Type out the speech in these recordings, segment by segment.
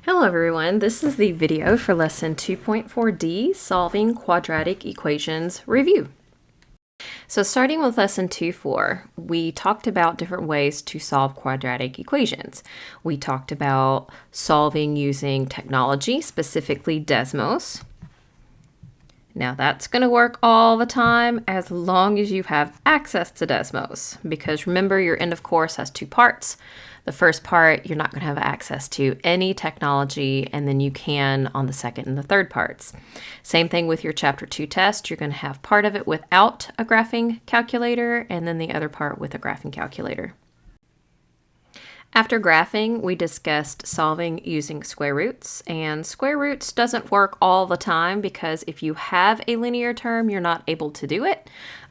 Hello everyone, this is the video for lesson 2.4D, Solving Quadratic Equations Review. So starting with lesson 2.4, we talked about different ways to solve quadratic equations. We talked about solving using technology, specifically Desmos. Now that's going to work all the time as long as you have access to Desmos, because remember your end of course has two parts. The first part, you're not going to have access to any technology, and then you can on the second and the third parts. Same thing with your Chapter 2 test. You're going to have part of it without a graphing calculator, and then the other part with a graphing calculator. After graphing, we discussed solving using square roots, and square roots doesn't work all the time because if you have a linear term, you're not able to do it.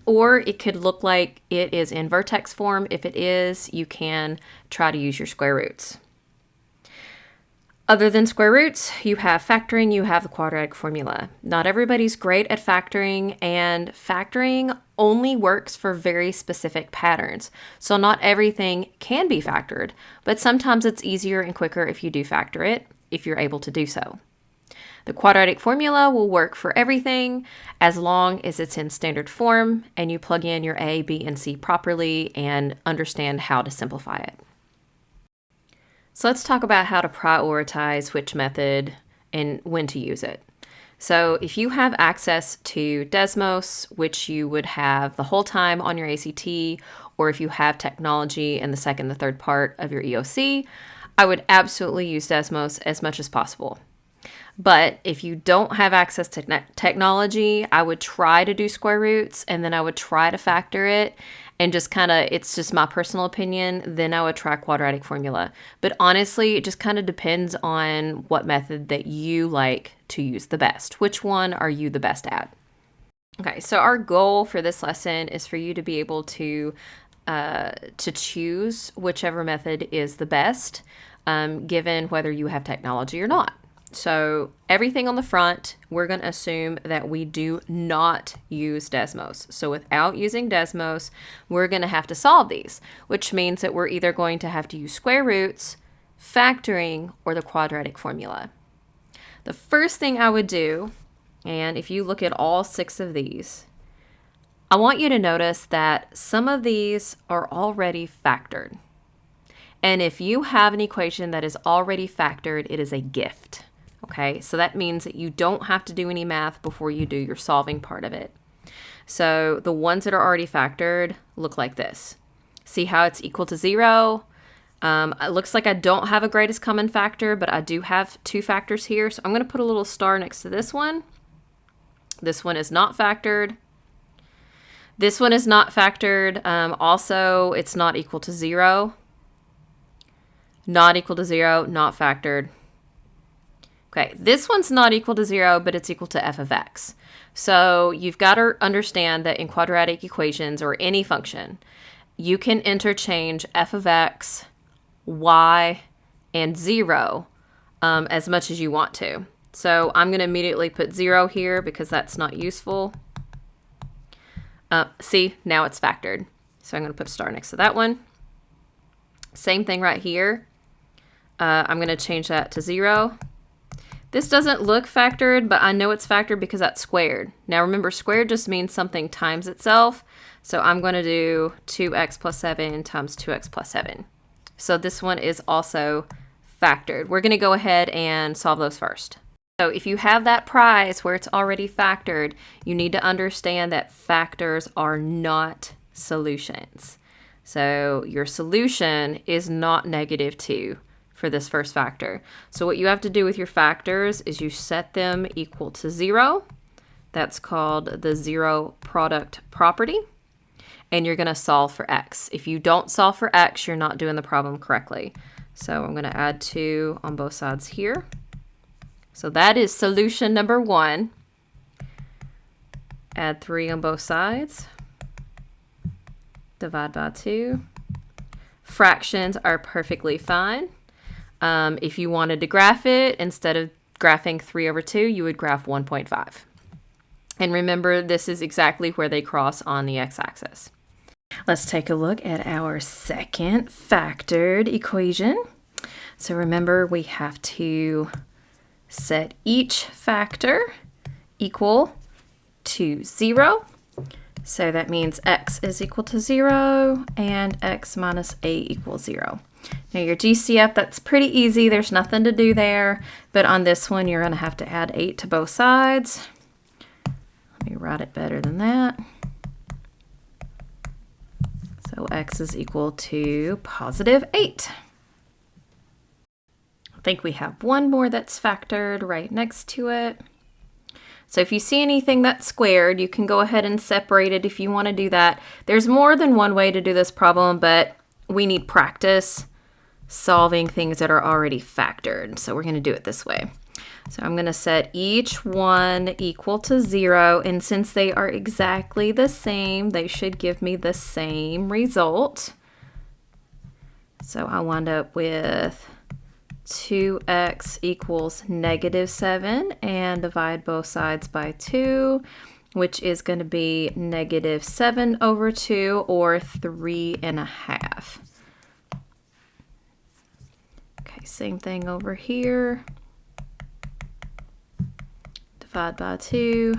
Or it could look like it is in vertex form. If it is, you can try to use your square roots. Other than square roots, you have factoring, you have the quadratic formula. Not everybody's great at factoring, and factoring only works for very specific patterns. So not everything can be factored, but sometimes it's easier and quicker if you do factor it, if you're able to do so. The quadratic formula will work for everything as long as it's in standard form and you plug in your A, B, and C properly and understand how to simplify it. So let's talk about how to prioritize which method and when to use it. So if you have access to Desmos, which you would have the whole time on your ACT, or if you have technology in the second and the third part of your EOC, I would absolutely use Desmos as much as possible. But if you don't have access to technology, I would try to do square roots and then I would try to factor it and just it's just my personal opinion, then I would try quadratic formula. But honestly, it just kind of depends on what method that you like to use the best. Which one are you the best at? Okay, so our goal for this lesson is for you to be able to choose whichever method is the best, given whether you have technology or not. So everything on the front, we're going to assume that we do not use Desmos. So without using Desmos, we're going to have to solve these, which means that we're either going to have to use square roots, factoring, or the quadratic formula. The first thing I would do, and if you look at all 6 of these, I want you to notice that some of these are already factored. And if you have an equation that is already factored, it is a gift. Okay, so that means that you don't have to do any math before you do your solving part of it. So the ones that are already factored look like this. See how it's equal to 0? It looks like I don't have a greatest common factor, but I do have 2 factors here. So I'm going to put a little star next to this one. This one is not factored. This one is not factored. Also, it's not equal to 0. Not equal to 0, not factored. Okay, this one's not equal to 0, but it's equal to f of x. So you've got to understand that in quadratic equations or any function, you can interchange f of x, y, and 0 as much as you want to. So I'm going to immediately put 0 here because that's not useful. See, now it's factored. So I'm going to put a star next to that one. Same thing right here. I'm going to change that to 0. This doesn't look factored, but I know it's factored because that's squared. Now remember, squared just means something times itself. So I'm going to do 2x plus 7 times 2x plus 7. So this one is also factored. We're going to go ahead and solve those first. So if you have that prize where it's already factored, you need to understand that factors are not solutions. So your solution is not -2. For this first factor. So what you have to do with your factors is you set them equal to 0. That's called the zero product property. And you're going to solve for x. If you don't solve for x, you're not doing the problem correctly. So I'm going to add 2 on both sides here. So that is solution number 1. Add 3 on both sides. Divide by 2. Fractions are perfectly fine. If you wanted to graph it, instead of graphing 3 over 2, you would graph 1.5. And remember, this is exactly where they cross on the x-axis. Let's take a look at our second factored equation. So remember, we have to set each factor equal to 0. So that means x is equal to 0 and x minus a equals 0. Now your GCF, that's pretty easy. There's nothing to do there. But on this one, you're going to have to add 8 to both sides. Let me write it better than that. So x is equal to positive 8. I think we have one more that's factored right next to it. So if you see anything that's squared, you can go ahead and separate it if you want to do that. There's more than one way to do this problem, but we need practice solving things that are already factored. So we're going to do it this way. So I'm going to set each one equal to 0, and since they are exactly the same, they should give me the same result. So I wind up with 2x equals negative 7, and divide both sides by 2, which is going to be negative 7 over 2, or 3.5. Okay, same thing over here. Divide by 2,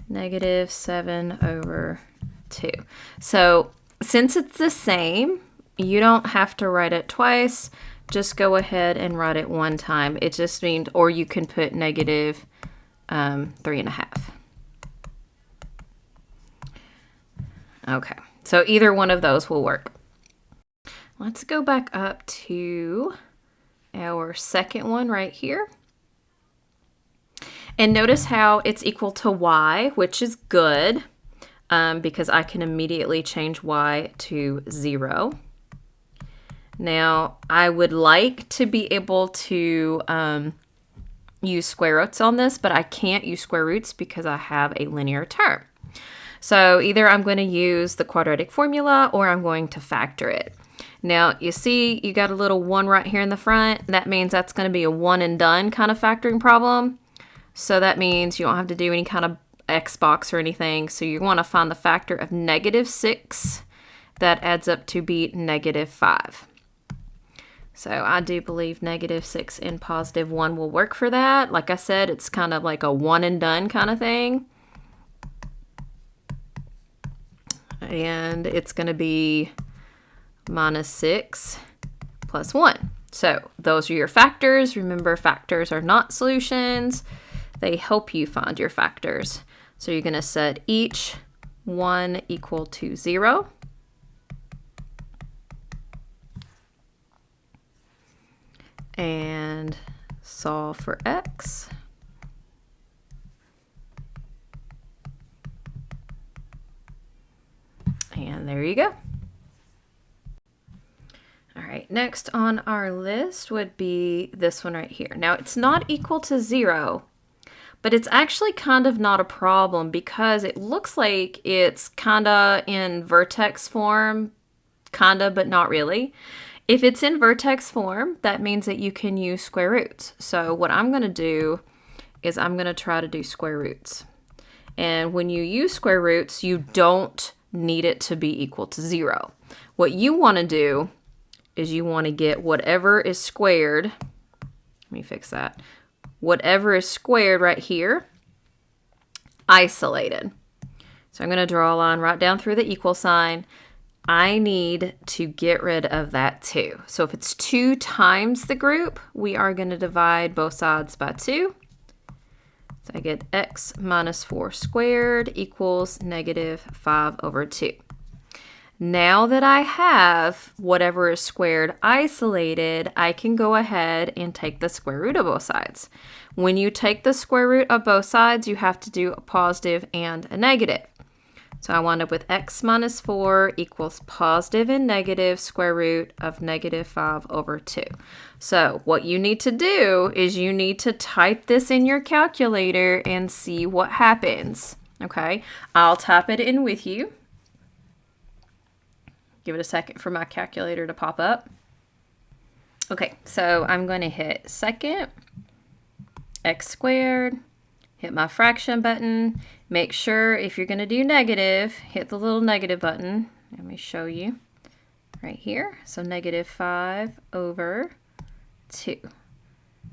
negative 7 over 2. So since it's the same, you don't have to write it twice. Just go ahead and write it one time. It just means, or you can put negative 3.5. Okay, so either one of those will work. Let's go back up to our second one right here. And notice how it's equal to y, which is good because I can immediately change y to 0. Now, I would like to be able to use square roots on this, but I can't use square roots because I have a linear term. So either I'm going to use the quadratic formula or I'm going to factor it. Now, you see you got a little 1 right here in the front. That means that's going to be a one and done kind of factoring problem. So that means you don't have to do any kind of X box or anything. So you want to find the factor of negative 6 that adds up to be negative 5. So I do believe negative 6 and positive 1 will work for that. Like I said, it's kind of like a one and done kind of thing. And it's going to be minus 6 plus 1. So those are your factors. Remember, factors are not solutions. They help you find your factors. So you're going to set each one equal to 0. And solve for x. And there you go. All right, next on our list would be this one right here. Now, it's not equal to 0, but it's actually kind of not a problem because it looks like it's kind of in vertex form, kind of, but not really. If it's in vertex form, that means that you can use square roots. So what I'm going to do is I'm going to try to do square roots. And when you use square roots, you don't need it to be equal to 0. What you want to do is you want to get whatever is squared. Let me fix that. Whatever is squared right here, isolated. So I'm going to draw a line right down through the equal sign. I need to get rid of that 2. So if it's 2 times the group, we are going to divide both sides by 2. So I get x minus 4 squared equals negative 5 over 2. Now that I have whatever is squared isolated, I can go ahead and take the square root of both sides. When you take the square root of both sides, you have to do a positive and a negative. So I wind up with x minus 4 equals positive and negative square root of negative 5 over 2. So what you need to do is you need to type this in your calculator and see what happens. Okay, I'll type it in with you. Give it a second for my calculator to pop up. Okay, so I'm going to hit second, x squared, hit my fraction button. Make sure if you're going to do negative, hit the little negative button. Let me show you right here. So negative 5 over 2.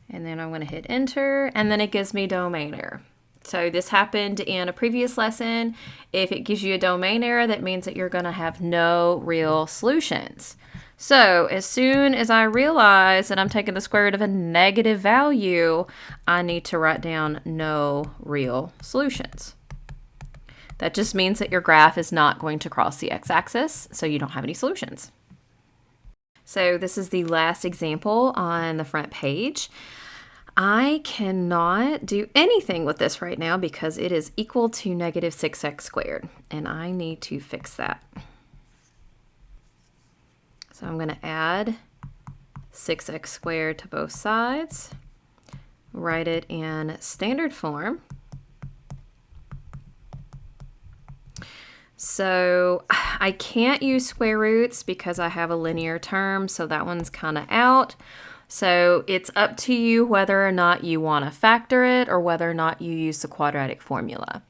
And then I'm going to hit enter, and then it gives me domain error. So this happened in a previous lesson. If it gives you a domain error, that means that you're going to have no real solutions. So as soon as I realize that I'm taking the square root of a negative value, I need to write down no real solutions. That just means that your graph is not going to cross the x-axis, so you don't have any solutions. So this is the last example on the front page. I cannot do anything with this right now because it is equal to negative 6x squared, and I need to fix that. So I'm going to add 6x squared to both sides, write it in standard form. So I can't use square roots because I have a linear term, so that one's kind of out. So it's up to you whether or not you want to factor it or whether or not you use the quadratic formula.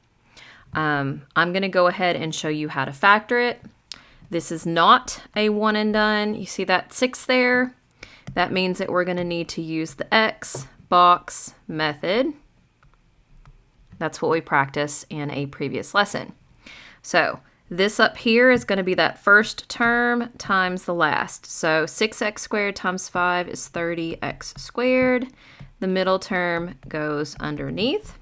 I'm going to go ahead and show you how to factor it. This is not a one and done. You see that 6 there? That means that we're going to need to use the X box method. That's what we practiced in a previous lesson. So this up here is going to be that first term times the last. So 6x squared times 5 is 30x squared. The middle term goes underneath.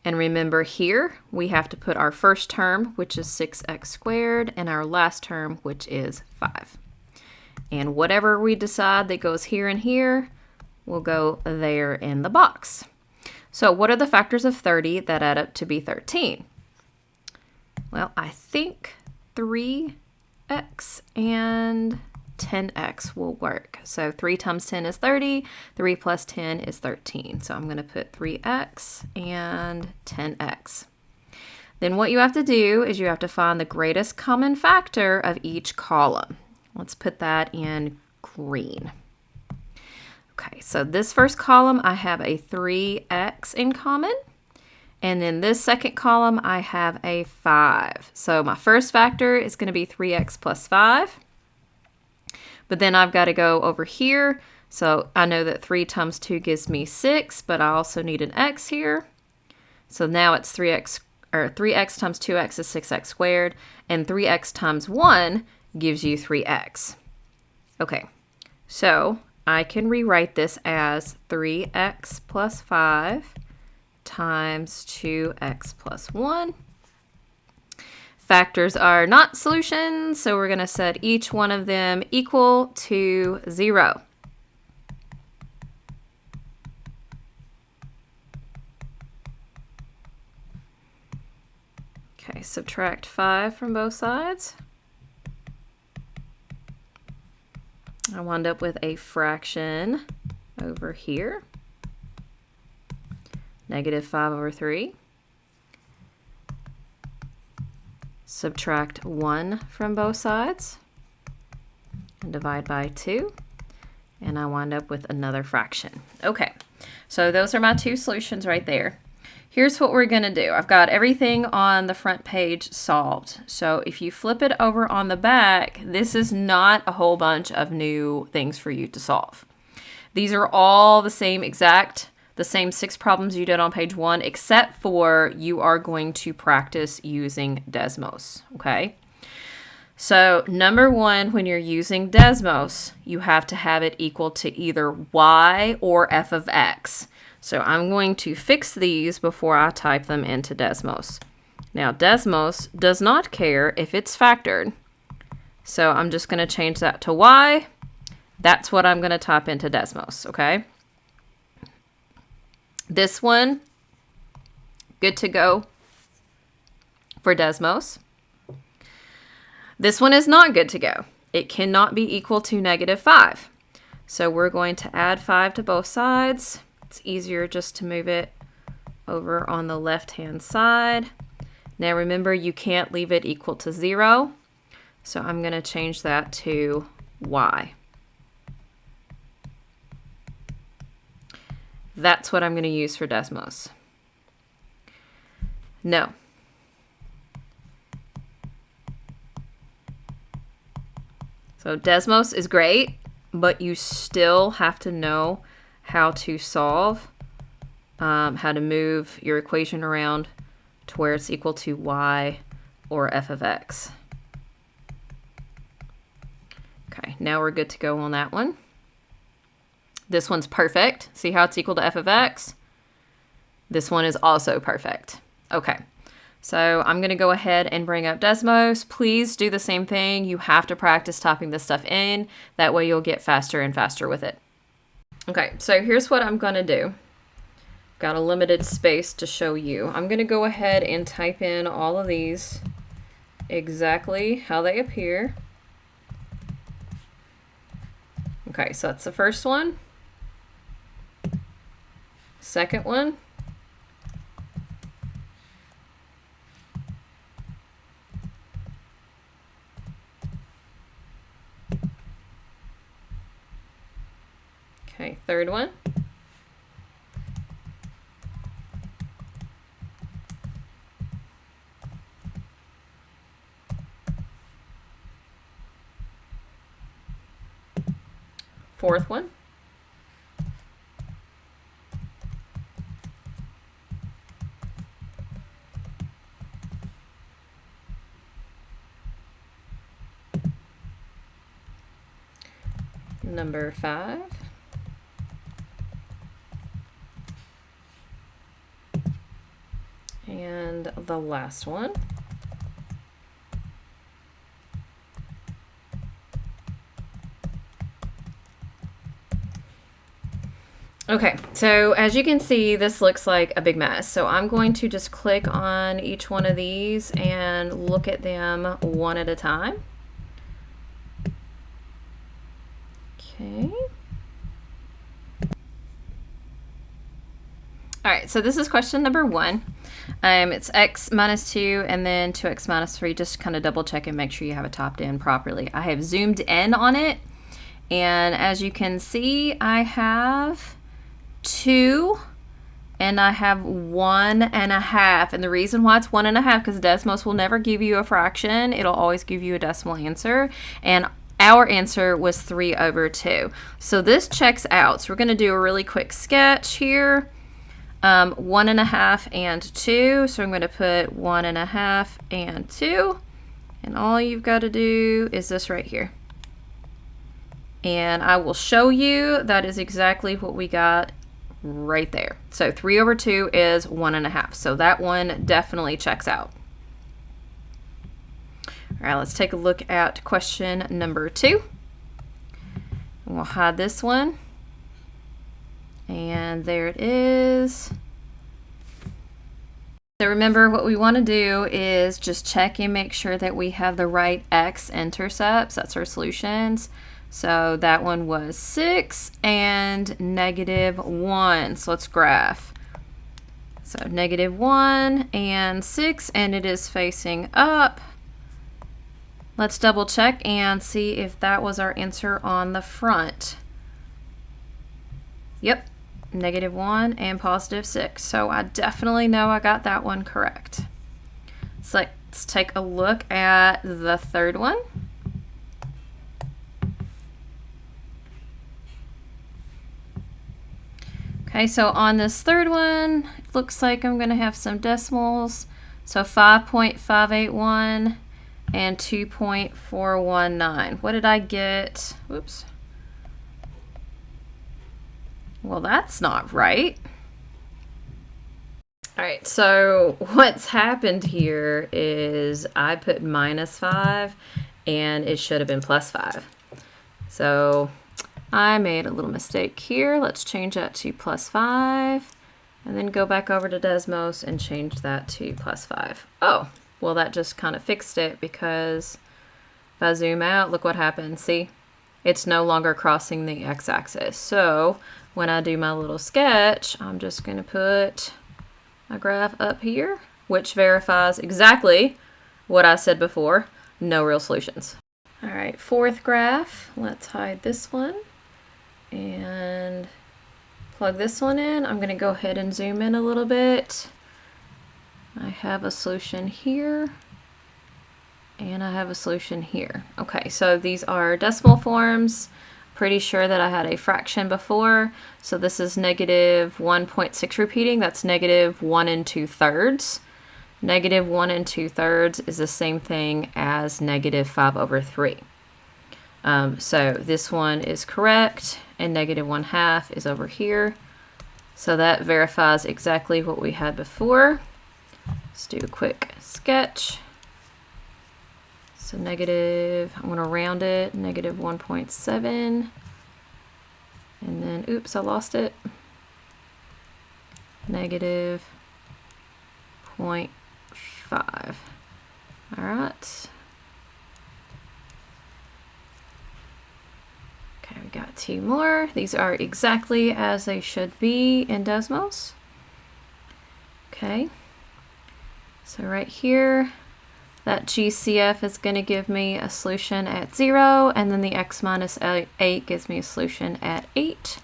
And remember here, we have to put our first term, which is 6x squared, and our last term, which is 5. And whatever we decide that goes here and here will go there in the box. So what are the factors of 30 that add up to be 13? Well, I think 3x and 10x will work. So 3 times 10 is 30, 3 plus 10 is 13. So I'm going to put 3x and 10x. Then what you have to do is you have to find the greatest common factor of each column. Let's put that in green. Okay, so this first column, I have a 3x in common. And then this second column, I have a 5. So my first factor is going to be 3x plus 5. But then I've got to go over here. So I know that 3 times 2 gives me 6, but I also need an x here. So now it's 3x times 2x is 6x squared, and 3x times 1 gives you 3x. Okay, so I can rewrite this as 3x plus 5 times 2x plus 1. Factors are not solutions, so we're going to set each one of them equal to 0. Okay, subtract 5 from both sides. I wound up with a fraction over here. Negative 5 over 3. Subtract 1 from both sides and divide by 2. And I wind up with another fraction. Okay, so those are my two solutions right there. Here's what we're going to do. I've got everything on the front page solved. So if you flip it over on the back, this is not a whole bunch of new things for you to solve. These are all the same 6 problems you did on page 1, except for you are going to practice using Desmos, okay? So number 1, when you're using Desmos, you have to have it equal to either y or f of x. So I'm going to fix these before I type them into Desmos. Now Desmos does not care if it's factored. So I'm just going to change that to y. That's what I'm going to type into Desmos, okay? This one, good to go for Desmos. This one is not good to go. It cannot be equal to negative 5. So we're going to add 5 to both sides. It's easier just to move it over on the left-hand side. Now remember, you can't leave it equal to 0. So I'm going to change that to y. That's what I'm going to use for Desmos. No. So Desmos is great. but you still have to know how to solve, how to move your equation around to where it's equal to y or f of x. Okay, now we're good to go on that one. This one's perfect. See how it's equal to f of x? This one is also perfect. Okay, so I'm going to go ahead and bring up Desmos. Please do the same thing. You have to practice typing this stuff in. That way you'll get faster and faster with it. Okay, so here's what I'm going to do. Got a limited space to show you. I'm going to go ahead and type in all of these exactly how they appear. Okay, so that's the first one. Second one. Okay, third one. Fourth one. Number 5. And the last one. Okay, so as you can see, this looks like a big mess. So I'm going to just click on each one of these and look at them one at a time. Okay. All right, so this is question number 1. It's x minus 2 and then 2x minus 3. Just kind of double check and make sure you have it topped in properly. I have zoomed in on it, and as you can see, I have 2 and I have 1.5. And the reason why it's 1.5 because Desmos will never give you a fraction. It'll always give you a decimal answer. And our answer was 3/2. So this checks out. So we're going to do a really quick sketch here. 1.5 and 2. So I'm going to put 1.5 and 2. And all you've got to do is this right here. And I will show you that is exactly what we got right there. So 3/2 is 1.5. So that one definitely checks out. All right, let's take a look at question number 2. We'll hide this one. And there it is. So remember, what we want to do is just check and make sure that we have the right x-intercepts. That's our solutions. So that one was 6 and -1. So let's graph. So -1 and 6, and it is facing up. Let's double check and see if that was our answer on the front. Yep, -1 and +6. So I definitely know I got that one correct. So let's take a look at the third one. Okay, so on this third one, it looks like I'm going to have some decimals. So 5.581 and 2.419. What did I get? Whoops. Well, that's not right. All right, so what's happened here is I put -5 and it should have been +5. So I made a little mistake here. Let's change that to +5 and then go back over to Desmos and change that to +5. Oh, well, that just kind of fixed it because if I zoom out, look what happens. See, it's no longer crossing the x-axis. So when I do my little sketch, I'm just going to put a graph up here, which verifies exactly what I said before, no real solutions. All right, fourth graph, let's hide this one and plug this one in. I'm going to go ahead and zoom in a little bit. I have a solution here and I have a solution here. Okay, so these are decimal forms. pretty sure that I had a fraction before. So this is negative 1.6 repeating. That's negative 1 2/3. Negative 1 2/3 is the same thing as negative 5/3. So this one is correct, and negative 1/2 is over here. So that verifies exactly what we had before. Let's do a quick sketch. So negative, I'm going to round it, negative 1.7. And then, oops, I lost it. Negative 0.5. All right. Okay, we got 2 more. These are exactly as they should be in Desmos. Okay. So right here, that GCF is going to give me a solution at 0, and then the x minus 8 gives me a solution at 8.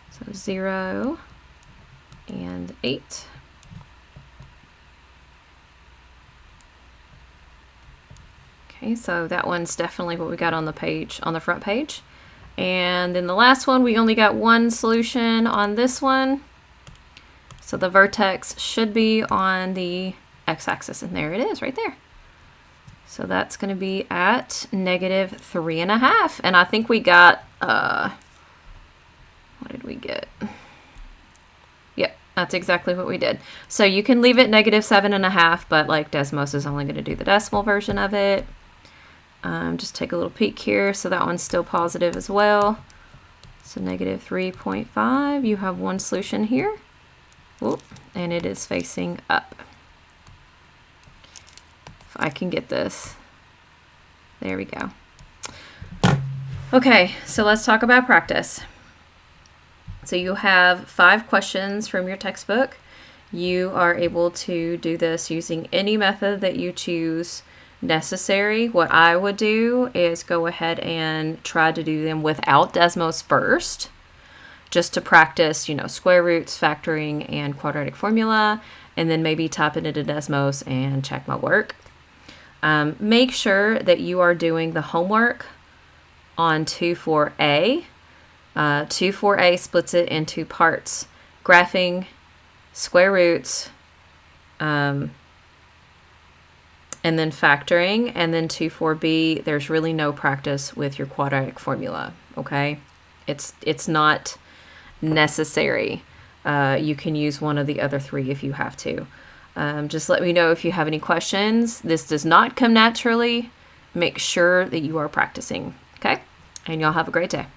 So 0 and 8. Okay, so that one's definitely what we got on the page, on the front page. And then the last one, we only got one solution on this one. So the vertex should be on the x-axis, and there it is right there. So that's going to be at negative 3.5. And I think we got, what did we get? Yep, that's exactly what we did. So you can leave it negative 7.5, but like Desmos is only going to do the decimal version of it. Just take a little peek here. So that one's still positive as well. So negative 3.5, you have one solution here. Oop, and it is facing up. If I can get this. There we go. Okay, so let's talk about practice. So you have 5 questions from your textbook. You are able to do this using any method that you choose necessary. What I would do is go ahead and try to do them without Desmos first, just to practice, you know, square roots, factoring, and quadratic formula, and then maybe type it into Desmos and check my work. Make sure that you are doing the homework on 2-4A. 2-4A splits it into parts: graphing, square roots, and then factoring. And then 2-4B, there's really no practice with your quadratic formula, okay? It's not necessary. You can use one of the other 3 if you have to. Just let me know if you have any questions. This does not come naturally. Make sure that you are practicing, okay? And y'all have a great day.